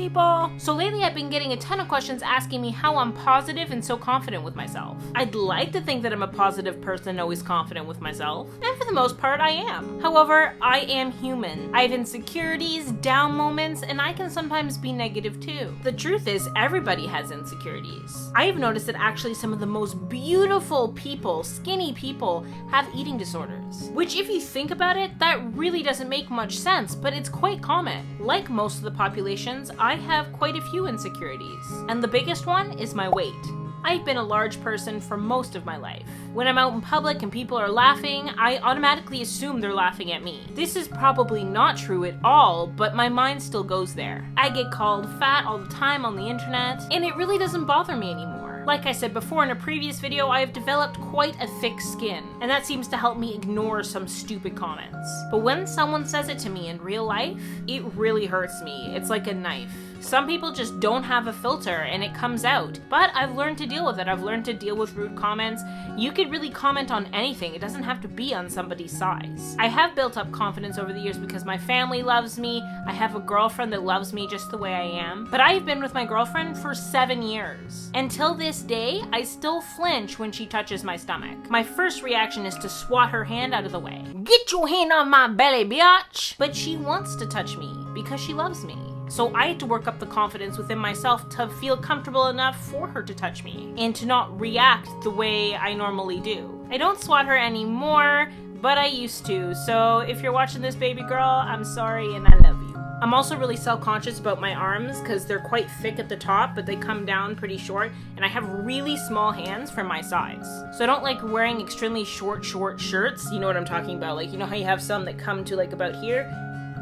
people. So lately I've been getting a ton of questions asking me how I'm positive and so confident with myself. I'd like to think that I'm a positive person, always confident with myself, and for the most part I am. However, I am human. I have insecurities, down moments, and I can sometimes be negative too. The truth is, everybody has insecurities. I've noticed that actually some of the most beautiful people, skinny people, have eating disorders. Which, if you think about it, that really doesn't make much sense, but it's quite common. Like most of the populations, I have quite a few insecurities. And the biggest one is my weight. I've been a large person for most of my life. When I'm out in public and people are laughing, I automatically assume they're laughing at me. This is probably not true at all, but my mind still goes there. I get called fat all the time on the internet, and it really doesn't bother me anymore. Like I said before in a previous video, I have developed quite a thick skin, and that seems to help me ignore some stupid comments. But when someone says it to me in real life, it really hurts me. It's like a knife. Some people just don't have a filter and it comes out, but I've learned to deal with it. I've learned to deal with rude comments. You could really comment on anything. It doesn't have to be on somebody's size. I have built up confidence over the years because my family loves me. I have a girlfriend that loves me just the way I am. But I've been with my girlfriend for 7 years. Until this day, I still flinch when she touches my stomach. My first reaction is to swat her hand out of the way. Get your hand on my belly, biatch! But she wants to touch me because she loves me. So I had to work up the confidence within myself to feel comfortable enough for her to touch me and to not react the way I normally do. I don't swat her anymore, but I used to. So if you're watching this, baby girl, I'm sorry and I love you. I'm also really self-conscious about my arms because they're quite thick at the top, but they come down pretty short, and I have really small hands for my size. So I don't like wearing extremely short shirts. You know what I'm talking about. Like, you know how you have some that come to like about here?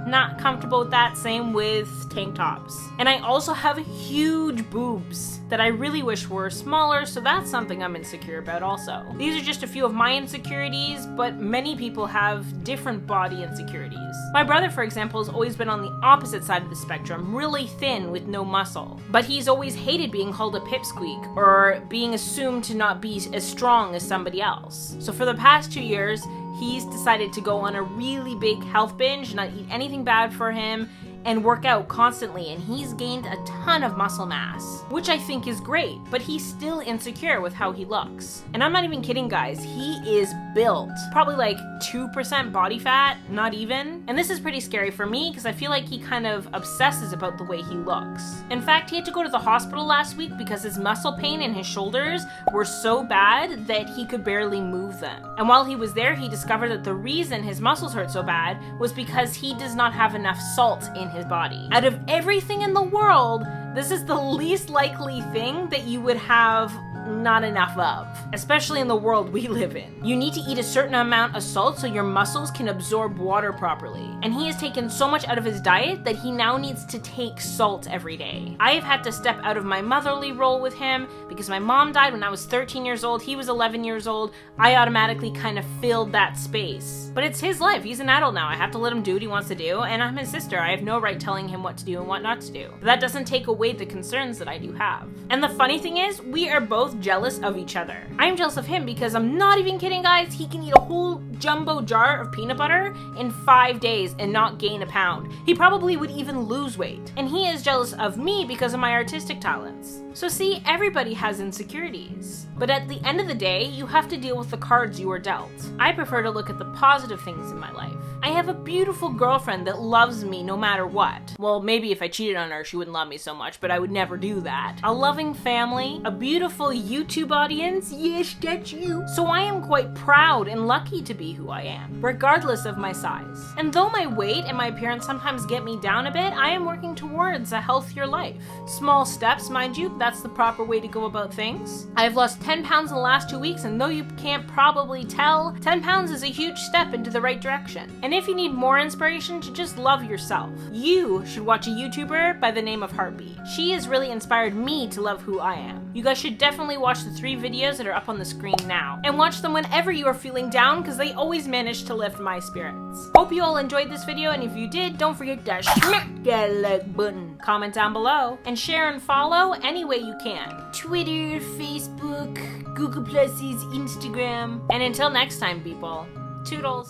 Not comfortable with that. Same with tank tops. And I also have huge boobs that I really wish were smaller, so that's something I'm insecure about also. These are just a few of my insecurities, but many people have different body insecurities. My brother, for example, has always been on the opposite side of the spectrum, really thin with no muscle. But he's always hated being called a pipsqueak or being assumed to not be as strong as somebody else. So for the past 2 years, he's decided to go on a really big health binge, not eat anything bad for him, and work out constantly, and he's gained a ton of muscle mass, which I think is great, but he's still insecure with how he looks. And I'm not even kidding, guys, he is built. Probably like 2% body fat, not even. And this is pretty scary for me because I feel like he kind of obsesses about the way he looks. In fact, he had to go to the hospital last week because his muscle pain in his shoulders were so bad that he could barely move them. And while he was there, he discovered that the reason his muscles hurt so bad was because he does not have enough salt in his body. Out of everything in the world, this is the least likely thing that you would have not enough of, especially in the world we live in. You need to eat a certain amount of salt so your muscles can absorb water properly. And he has taken so much out of his diet that he now needs to take salt every day. I have had to step out of my motherly role with him because my mom died when I was 13 years old. He was 11 years old. I automatically kind of filled that space. But it's his life. He's an adult now. I have to let him do what he wants to do, and I'm his sister. I have no right telling him what to do and what not to do. But that doesn't take away the concerns that I do have. And the funny thing is, we are both jealous of each other. I'm jealous of him because I'm not even kidding, guys. He can eat a whole jumbo jar of peanut butter in 5 days and not gain a pound. He probably would even lose weight. And he is jealous of me because of my artistic talents. So see, everybody has insecurities. But at the end of the day, you have to deal with the cards you are dealt. I prefer to look at the positive things in my life. I have a beautiful girlfriend that loves me no matter what. Well, maybe if I cheated on her, she wouldn't love me so much, but I would never do that. A loving family, a beautiful YouTube audience, yes, that's you. So I am quite proud and lucky to be who I am, regardless of my size. And though my weight and my appearance sometimes get me down a bit, I am working towards a healthier life. Small steps, mind you, that's the proper way to go about things. I've lost 10 pounds in the last 2 weeks, and though you can't probably tell, 10 pounds is a huge step into the right direction. And if you need more inspiration to just love yourself, you should watch a YouTuber by the name of Heartbeat. She has really inspired me to love who I am. You guys should definitely watch the 3 videos that are up on the screen now, and watch them whenever you are feeling down because they always manage to lift my spirits. Hope you all enjoyed this video, and if you did, don't forget to smack that like button, comment down below, and share and follow any way you can. Twitter, Facebook, Google+, Instagram. And until next time, people, toodles.